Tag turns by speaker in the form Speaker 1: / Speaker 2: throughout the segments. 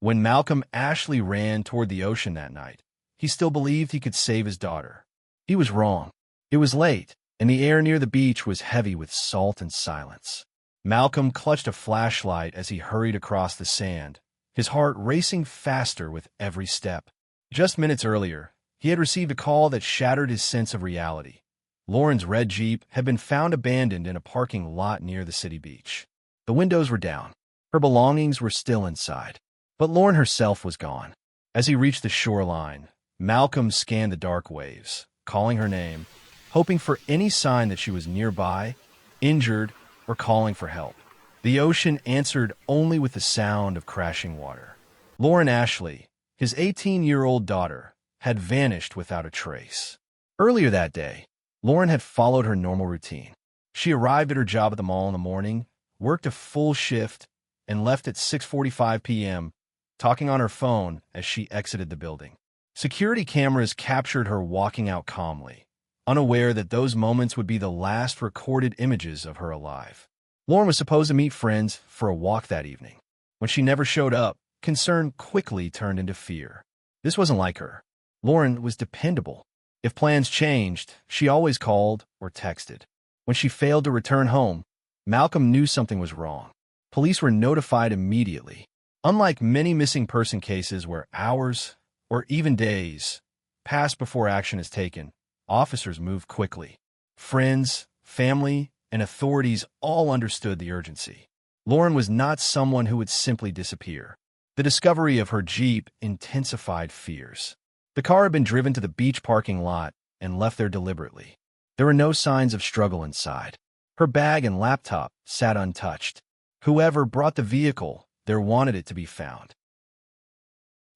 Speaker 1: When Malcolm Ashley ran toward the ocean that night, he still believed he could save his daughter. He was wrong. It was late, and the air near the beach was heavy with salt and silence. Malcolm clutched a flashlight as he hurried across the sand, his heart racing faster with every step. Just minutes earlier, he had received a call that shattered his sense of reality. Lauren's red Jeep had been found abandoned in a parking lot near the city beach. The windows were down. Her belongings were still inside. But Lauren herself was gone. As he reached the shoreline, Malcolm scanned the dark waves, calling her name, hoping for any sign that she was nearby, injured, or calling for help. The ocean answered only with the sound of crashing water. Lauren Ashley, his 18-year-old daughter, had vanished without a trace. Earlier that day, Lauren had followed her normal routine. She arrived at her job at the mall in the morning, worked a full shift, and left at 6:45 p.m., talking on her phone as she exited the building. Security cameras captured her walking out calmly, unaware that those moments would be the last recorded images of her alive. Lauren was supposed to meet friends for a walk that evening. When she never showed up, concern quickly turned into fear. This wasn't like her. Lauren was dependable. If plans changed, she always called or texted. When she failed to return home, Malcolm knew something was wrong. Police were notified immediately. Unlike many missing person cases where hours or even days pass before action is taken, officers move quickly. Friends, family, and authorities all understood the urgency. Lauren was not someone who would simply disappear. The discovery of her Jeep intensified fears. The car had been driven to the beach parking lot and left there deliberately. There were no signs of struggle inside. Her bag and laptop sat untouched. Whoever brought the vehicle there wanted it to be found.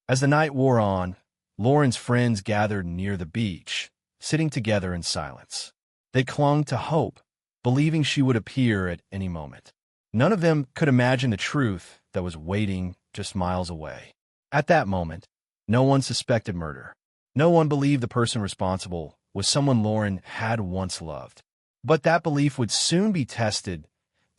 Speaker 1: As the night wore on, Lauren's friends gathered near the beach, sitting together in silence. They clung to hope, believing she would appear at any moment. None of them could imagine the truth that was waiting just miles away. At that moment, no one suspected murder. No one believed the person responsible was someone Lauren had once loved. But that belief would soon be tested.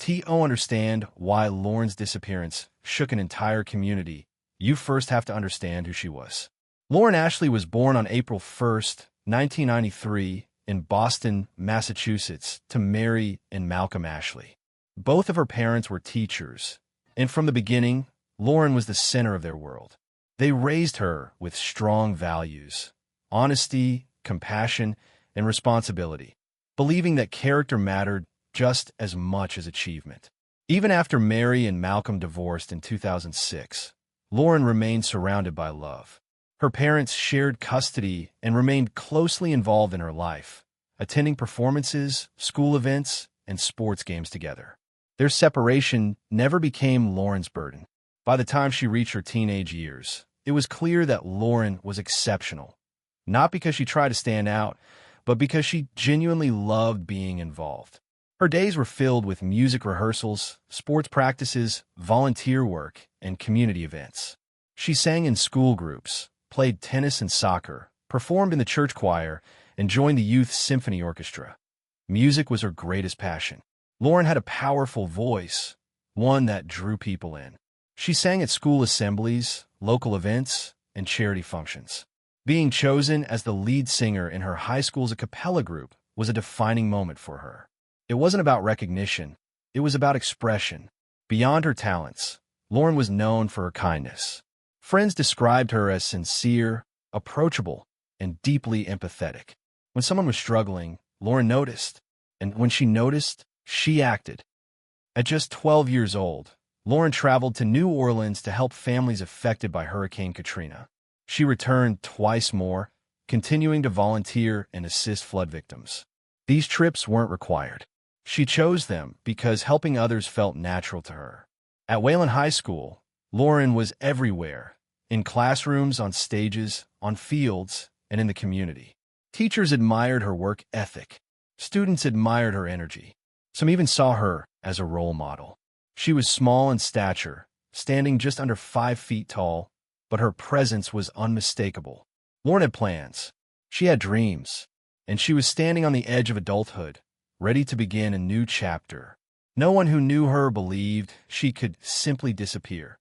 Speaker 1: To understand why Lauren's disappearance shook an entire community, you first have to understand who she was. Lauren Ashley was born on April 1st, 1993, in Boston, Massachusetts, to Mary and Malcolm Ashley. Both of her parents were teachers, and from the beginning, Lauren was the center of their world. They raised her with strong values, honesty, compassion, and responsibility, believing that character mattered just as much as achievement. Even after Mary and Malcolm divorced in 2006, Lauren remained surrounded by love. Her parents shared custody and remained closely involved in her life, attending performances, school events, and sports games together. Their separation never became Lauren's burden. By the time she reached her teenage years, it was clear that Lauren was exceptional, not because she tried to stand out, but because she genuinely loved being involved. Her days were filled with music rehearsals, sports practices, volunteer work, and community events. She sang in school groups, played tennis and soccer, performed in the church choir, and joined the youth symphony orchestra. Music was her greatest passion. Lauren had a powerful voice, one that drew people in. She sang at school assemblies, local events, and charity functions. Being chosen as the lead singer in her high school's a cappella group was a defining moment for her. It wasn't about recognition, it was about expression. Beyond her talents, Lauren was known for her kindness. Friends described her as sincere, approachable, and deeply empathetic. When someone was struggling, Lauren noticed, and when she noticed, she acted. At just 12 years old, Lauren traveled to New Orleans to help families affected by Hurricane Katrina. She returned twice more, continuing to volunteer and assist flood victims. These trips weren't required. She chose them because helping others felt natural to her. At Wayland High School, Lauren was everywhere, in classrooms, on stages, on fields, and in the community. Teachers admired her work ethic. Students admired her energy. Some even saw her as a role model. She was small in stature, standing just under 5 feet tall, but her presence was unmistakable. Lauren had plans. She had dreams, and she was standing on the edge of adulthood, ready to begin a new chapter. No one who knew her believed she could simply disappear.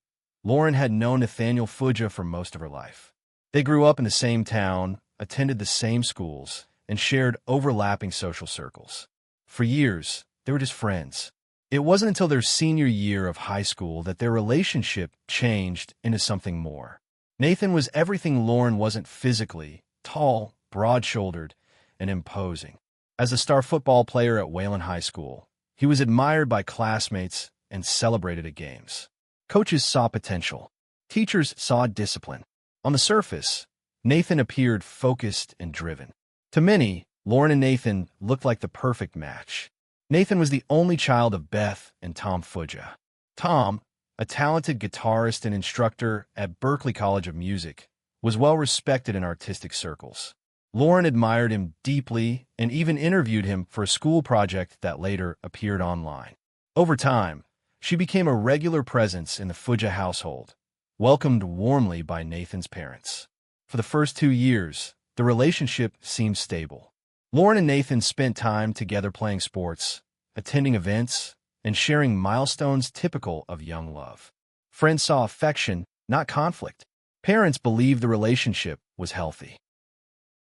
Speaker 1: Lauren had known Nathaniel Fudja for most of her life. They grew up in the same town, attended the same schools, and shared overlapping social circles. For years, they were just friends. It wasn't until their senior year of high school that their relationship changed into something more. Nathan was everything Lauren wasn't physically: tall, broad-shouldered, and imposing. As a star football player at Wayland High School, he was admired by classmates and celebrated at games. Coaches saw potential. Teachers saw discipline. On the surface, Nathan appeared focused and driven. To many, Lauren and Nathan looked like the perfect match. Nathan was the only child of Beth and Tom Fudja. Tom, a talented guitarist and instructor at Berklee College of Music, was well respected in artistic circles. Lauren admired him deeply and even interviewed him for a school project that later appeared online. Over time, she became a regular presence in the Fudja household, welcomed warmly by Nathan's parents. For the first 2 years, the relationship seemed stable. Lauren and Nathan spent time together playing sports, attending events, and sharing milestones typical of young love. Friends saw affection, not conflict. Parents believed the relationship was healthy.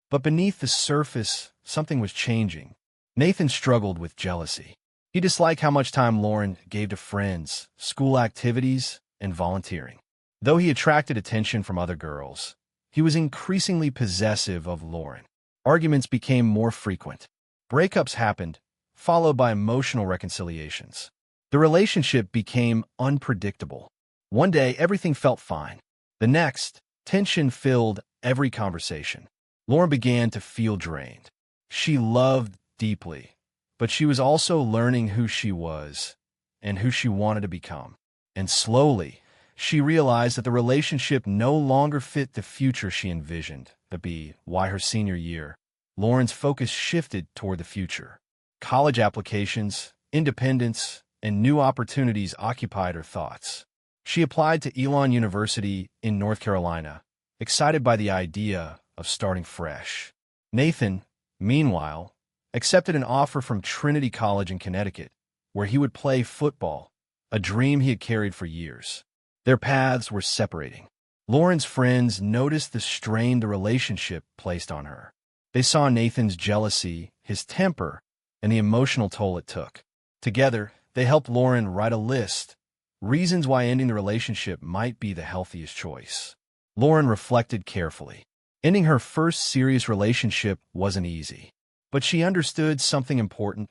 Speaker 1: But beneath the surface, something was changing. Nathan struggled with jealousy. He disliked how much time Lauren gave to friends, school activities, and volunteering. Though he attracted attention from other girls, he was increasingly possessive of Lauren. Arguments became more frequent. Breakups happened, followed by emotional reconciliations. The relationship became unpredictable. One day, everything felt fine. The next, tension filled every conversation. Lauren began to feel drained. She loved deeply, but she was also learning who she was and who she wanted to become. And slowly, she realized that the relationship no longer fit the future she envisioned to be. Why her senior year, Lauren's focus shifted toward the future. College applications, independence, and new opportunities occupied her thoughts. She applied to Elon University in North Carolina, excited by the idea of starting fresh. Nathan, meanwhile, accepted an offer from Trinity College in Connecticut, where he would play football, a dream he had carried for years. Their paths were separating. Lauren's friends noticed the strain the relationship placed on her. They saw Nathan's jealousy, his temper, and the emotional toll it took. Together, they helped Lauren write a list, reasons why ending the relationship might be the healthiest choice. Lauren reflected carefully. Ending her first serious relationship wasn't easy, but she understood something important.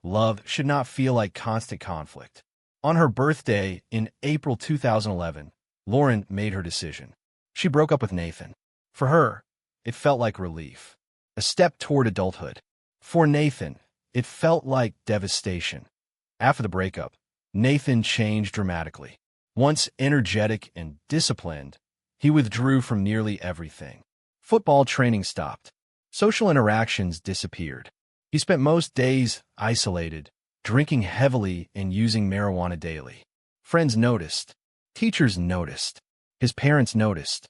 Speaker 1: Love should not feel like constant conflict. On her birthday in April 2011, Lauren made her decision. She broke up with Nathan. For her, it felt like relief, a step toward adulthood. For Nathan, it felt like devastation. After the breakup, Nathan changed dramatically. Once energetic and disciplined, he withdrew from nearly everything. Football training stopped. Social interactions disappeared. He spent most days isolated, drinking heavily and using marijuana daily. Friends noticed. Teachers noticed. His parents noticed.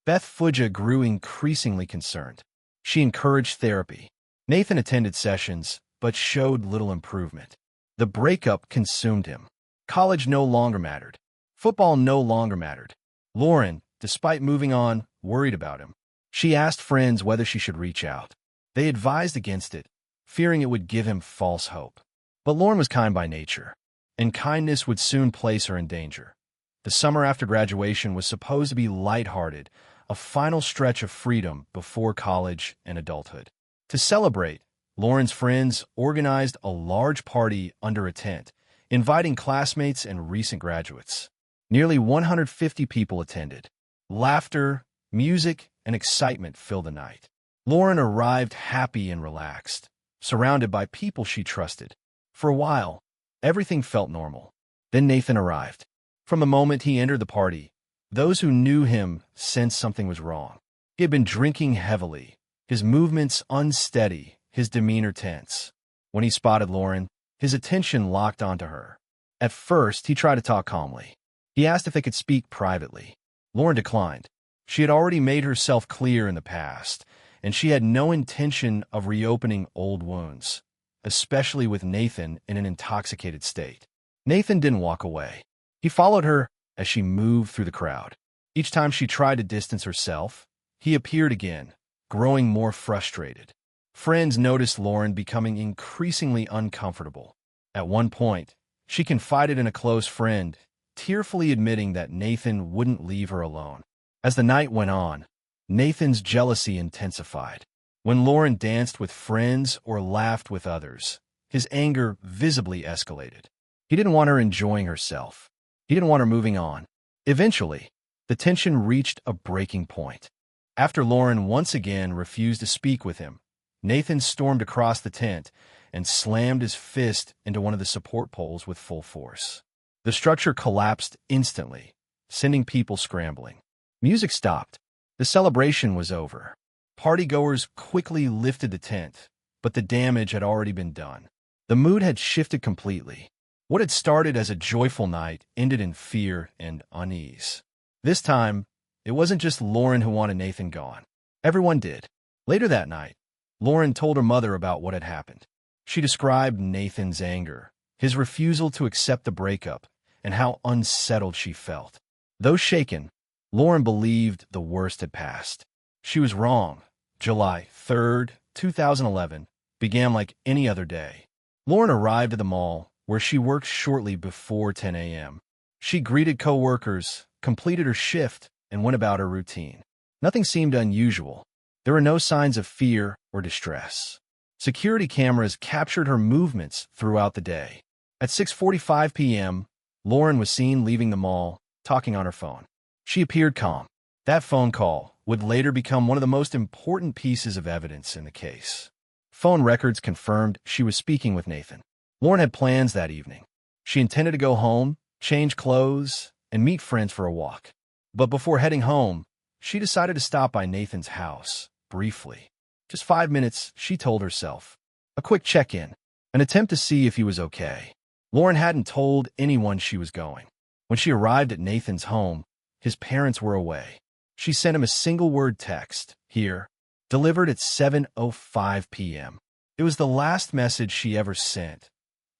Speaker 1: Beth Fudja grew increasingly concerned. She encouraged therapy. Nathan attended sessions, but showed little improvement. The breakup consumed him. College no longer mattered. Football no longer mattered. Lauren, despite moving on, worried about him. She asked friends whether she should reach out. They advised against it, fearing it would give him false hope. But Lauren was kind by nature, and kindness would soon place her in danger. The summer after graduation was supposed to be lighthearted, a final stretch of freedom before college and adulthood. To celebrate, Lauren's friends organized a large party under a tent, inviting classmates and recent graduates. Nearly 150 people attended. Laughter, music, and excitement filled the night. Lauren arrived happy and relaxed, surrounded by people she trusted. For a while, everything felt normal. Then Nathan arrived. From the moment he entered the party, those who knew him sensed something was wrong. He had been drinking heavily, his movements unsteady, his demeanor tense. When he spotted Lauren, his attention locked onto her. At first, he tried to talk calmly. He asked if they could speak privately. Lauren declined. She had already made herself clear in the past, and she had no intention of reopening old wounds, especially with Nathan in an intoxicated state. Nathan didn't walk away. He followed her, as she moved through the crowd. Each time she tried to distance herself, he appeared again, growing more frustrated. Friends noticed Lauren becoming increasingly uncomfortable. At one point, she confided in a close friend, tearfully admitting that Nathan wouldn't leave her alone. As the night went on, Nathan's jealousy intensified. When Lauren danced with friends or laughed with others, his anger visibly escalated. He didn't want her enjoying herself. He didn't want her moving on. Eventually, the tension reached a breaking point. After Lauren once again refused to speak with him, Nathan stormed across the tent and slammed his fist into one of the support poles with full force. The structure collapsed instantly, sending people scrambling. Music stopped. The celebration was over. Partygoers quickly lifted the tent, but the damage had already been done. The mood had shifted completely. What had started as a joyful night ended in fear and unease. This time, it wasn't just Lauren who wanted Nathan gone. Everyone did. Later that night, Lauren told her mother about what had happened. She described Nathan's anger, his refusal to accept the breakup, and how unsettled she felt. Though shaken, Lauren believed the worst had passed. She was wrong. July 3rd, 2011, began like any other day. Lauren arrived at the mall, where she worked shortly before 10 a.m. She greeted coworkers, completed her shift, and went about her routine. Nothing seemed unusual. There were no signs of fear or distress. Security cameras captured her movements throughout the day. At 6:45 p.m., Lauren was seen leaving the mall, talking on her phone. She appeared calm. That phone call would later become one of the most important pieces of evidence in the case. Phone records confirmed she was speaking with Nathan. Lauren had plans that evening. She intended to go home, change clothes, and meet friends for a walk. But before heading home, she decided to stop by Nathan's house, briefly. Just 5 minutes, she told herself. A quick check-in, an attempt to see if he was okay. Lauren hadn't told anyone she was going. When she arrived at Nathan's home, his parents were away. She sent him a single-word text, "Here," delivered at 7:05 p.m. It was the last message she ever sent.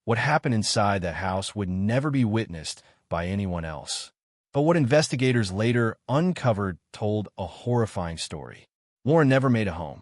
Speaker 1: What happened inside that house would never be witnessed by anyone else. But what investigators later uncovered told a horrifying story. Lauren never made it home.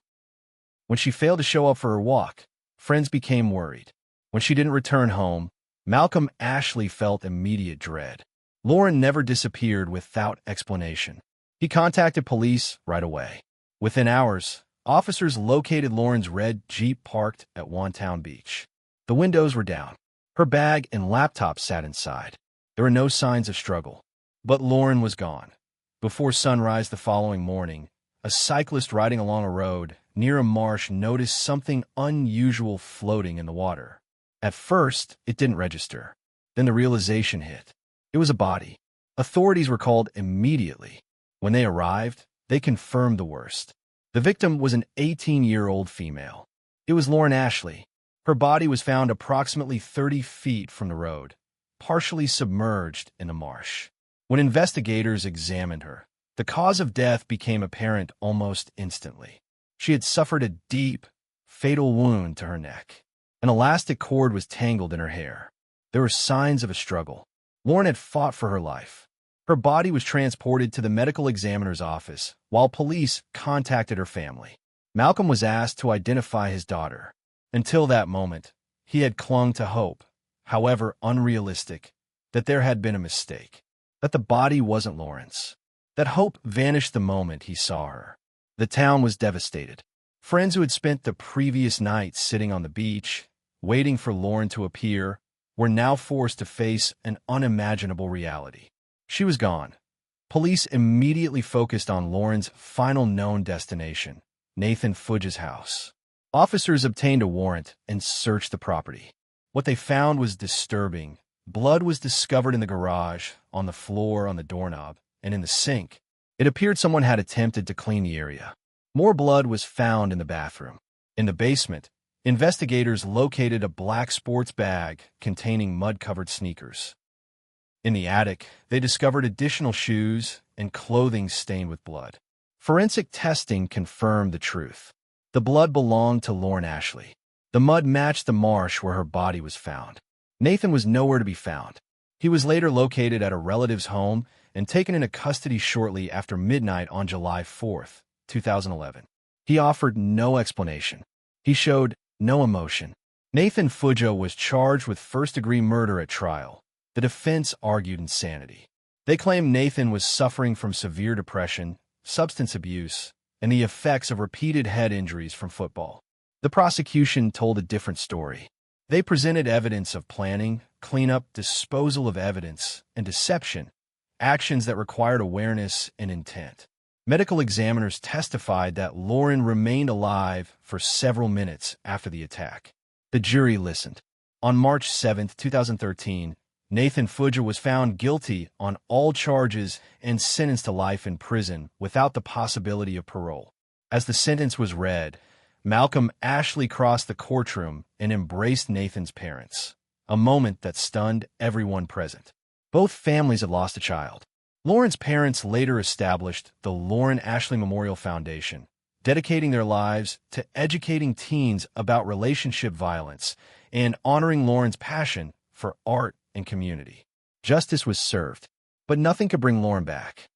Speaker 1: When she failed to show up for her walk, friends became worried. When she didn't return home, Malcolm Ashley felt immediate dread. Lauren never disappeared without explanation. He contacted police right away. Within hours, officers located Lauren's red Jeep parked at Wantown Beach. The windows were down. Her bag and laptop sat inside. There were no signs of struggle. But Lauren was gone. Before sunrise the following morning, a cyclist riding along a road near a marsh noticed something unusual floating in the water. At first, it didn't register. Then the realization hit. It was a body. Authorities were called immediately. When they arrived, they confirmed the worst. The victim was an 18-year-old female. It was Lauren Ashley. Her body was found approximately 30 feet from the road, partially submerged in a marsh. When investigators examined her, the cause of death became apparent almost instantly. She had suffered a deep, fatal wound to her neck. An elastic cord was tangled in her hair. There were signs of a struggle. Lauren had fought for her life. Her body was transported to the medical examiner's office while police contacted her family. Malcolm was asked to identify his daughter. Until that moment, he had clung to hope, however unrealistic, that there had been a mistake, that the body wasn't Lauren's. That hope vanished the moment he saw her. The town was devastated. Friends who had spent the previous night sitting on the beach, waiting for Lauren to appear, were now forced to face an unimaginable reality. She was gone. Police immediately focused on Lauren's final known destination, Nathan Fudge's house. Officers obtained a warrant and searched the property. What they found was disturbing. Blood was discovered in the garage, on the floor, on the doorknob, and in the sink. It appeared someone had attempted to clean the area. More blood was found in the bathroom. In the basement, investigators located a black sports bag containing mud-covered sneakers. In the attic, they discovered additional shoes and clothing stained with blood. Forensic testing confirmed the truth. The blood belonged to Lauren Ashley. The mud matched the marsh where her body was found. Nathan was nowhere to be found. He was later located at a relative's home and taken into custody shortly after midnight on July 4, 2011. He offered no explanation. He showed no emotion. Nathan Fudjo was charged with first-degree murder at trial. The defense argued insanity. They claimed Nathan was suffering from severe depression, substance abuse, and the effects of repeated head injuries from football. The prosecution told a different story. They presented evidence of planning, cleanup, disposal of evidence, and deception, actions that required awareness and intent. Medical examiners testified that Lauren remained alive for several minutes after the attack. The jury listened. On March 7, 2013, Nathan Fudjo was found guilty on all charges and sentenced to life in prison without the possibility of parole. As the sentence was read, Malcolm Ashley crossed the courtroom and embraced Nathan's parents, a moment that stunned everyone present. Both families had lost a child. Lauren's parents later established the Lauren Ashley Memorial Foundation, dedicating their lives to educating teens about relationship violence and honoring Lauren's passion for art and community. Justice was served, but nothing could bring Lauren back.